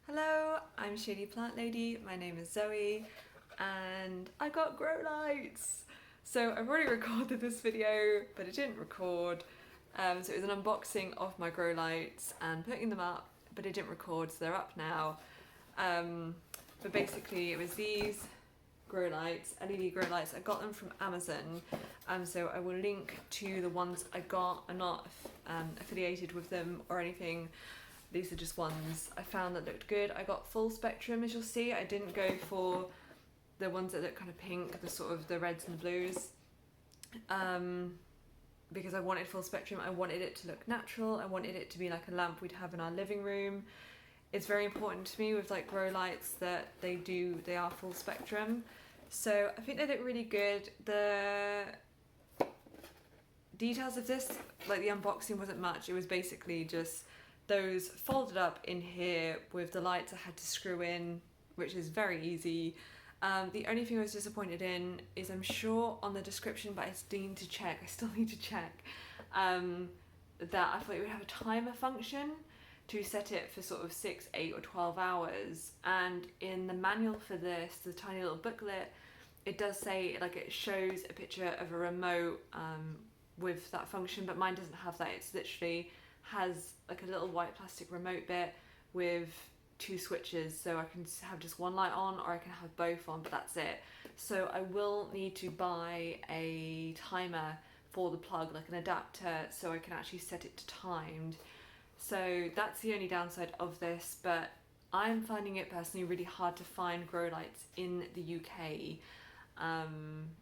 Hello, I'm Shady Plant Lady. My name is Zoe, and I got grow lights. So I've already recorded this video, but it didn't record. So it was an unboxing of my grow lights and putting them up, but it didn't record, so they're up now. But basically, it was these grow lights, LED grow lights. I got them from Amazon, so I will link to the ones I got. I'm not affiliated with them or anything. These are just ones I found that looked good. I got full spectrum, as you'll see. I didn't go for the ones that look kind of pink, the sort of the reds and the blues, because I wanted full spectrum. I wanted it to look natural. I wanted it to be like a lamp we'd have in our living room. It's very important to me with like grow lights that they are full spectrum. So I think they look really good. The details of this, like the unboxing wasn't much. It was basically just those folded up in here with the lights I had to screw in, which is very easy. The only thing I was disappointed in is I'm sure on the description, but I still need to check, that I thought it would have a timer function to set it for sort of 6, 8 or 12 hours. And in the manual for this, the tiny little booklet, it does say, like, it shows a picture of a remote with that function, but mine doesn't have that. It's literally has like a little white plastic remote bit with 2 switches, so I can have just one light on or I can have both on, but that's it. So I will need to buy a timer for the plug, like an adapter, so I can actually set it to timed. So that's the only downside of this, but I'm finding it personally really hard to find grow lights in the UK.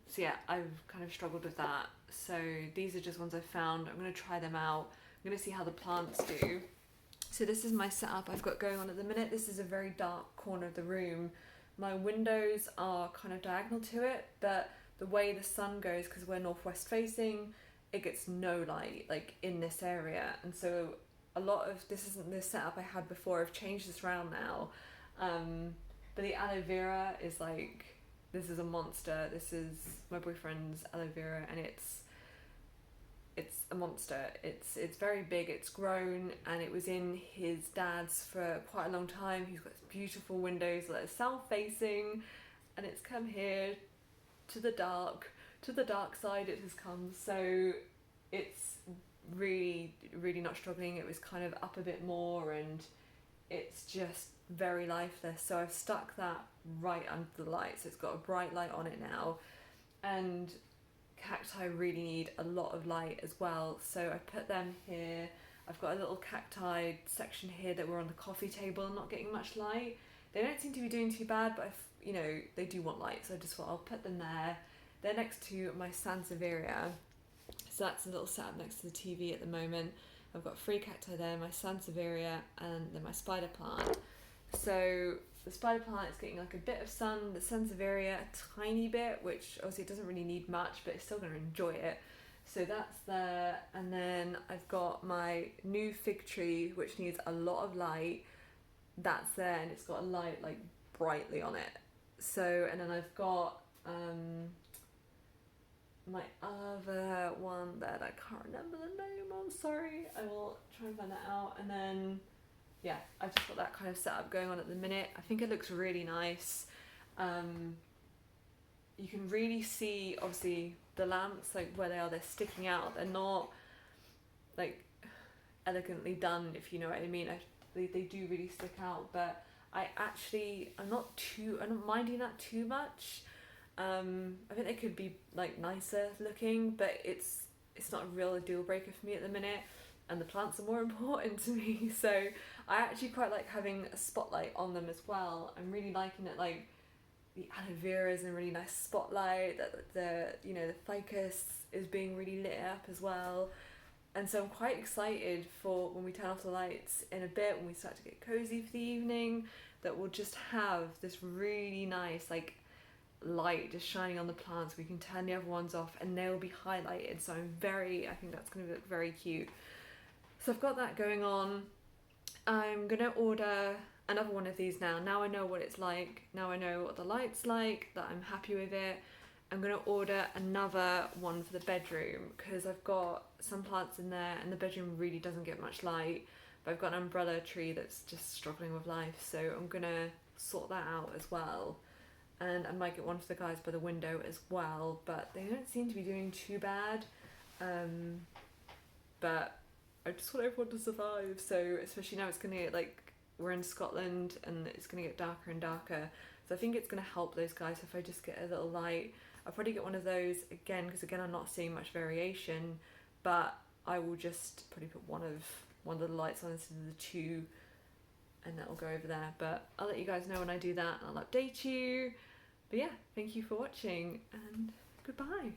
So yeah, I've kind of struggled with that. So these are just ones I've found. I'm going to try them out. I'm going to see how the plants do. So this is my setup I've got going on at the minute. This is a very dark corner of the room. My windows are kind of diagonal to it, but the way the sun goes, because we're northwest facing, it gets no light like in this area. And so a lot of this isn't the setup I had before. I've changed this around now. But the aloe vera is like, this is a monster. This is my boyfriend's aloe vera, and it's a monster. It's very big. It's grown, and it was in his dad's for quite a long time. He's got beautiful windows that are south facing, and it's come here to the dark side. It has come, so it's really not struggling. It was kind of up a bit more, and it's just very lifeless. So I've stuck that right under the light, so it's got a bright light on it now. And cacti really need a lot of light as well, so I put them here. I've got a little cacti section here that were on the coffee table, not getting much light. They don't seem to be doing too bad, but they do want light, so I just thought I'll put them there. They're next to my Sansevieria, so that's a little setup next to the TV at the moment. I've got 3 cacti there, my Sansevieria, and then my spider plant. So the spider plant is getting like a bit of sun, the Sansevieria a tiny bit, which obviously it doesn't really need much, but it's still going to enjoy it. So that's there. And then I've got my new fig tree, which needs a lot of light. That's there, and it's got a light like brightly on it. So, and then I've got my other one that I can't remember the name, I'm sorry. I will try and find that out. And then yeah, I've just got that kind of setup going on at the minute. I think it looks really nice. You can really see, obviously, the lamps, like where they're sticking out. They're not like elegantly done, if you know what I mean. They do really stick out, but I'm not minding that too much. I think they could be like nicer looking, but it's not a real deal breaker for me at the minute. And the plants are more important to me, so I actually quite like having a spotlight on them as well. I'm really liking it, like the aloe vera is in a really nice spotlight, that the ficus is being really lit up as well. And so I'm quite excited for when we turn off the lights in a bit, when we start to get cozy for the evening, that we'll just have this really nice like light just shining on the plants. We can turn the other ones off and they'll be highlighted, so I think that's going to look very cute. So I've got that going on. I'm going to order another one of these now. Now I know what it's like. Now I know what the light's like, that I'm happy with it. I'm going to order another one for the bedroom, because I've got some plants in there and the bedroom really doesn't get much light. but I've got an umbrella tree that's just struggling with life, so I'm gonna sort that out as well. And I might get one for the guys by the window as well, but they don't seem to be doing too bad. But I just want everyone to survive, so especially now it's gonna get, like, we're in Scotland and it's gonna get darker and darker, so I think it's gonna help those guys if I just get a little light. I'll probably get one of those again, because again I'm not seeing much variation, but I will just probably put one of the lights on instead of the two, and that will go over there. But I'll let you guys know when I do that, and I'll update you. But yeah, thank you for watching, and goodbye.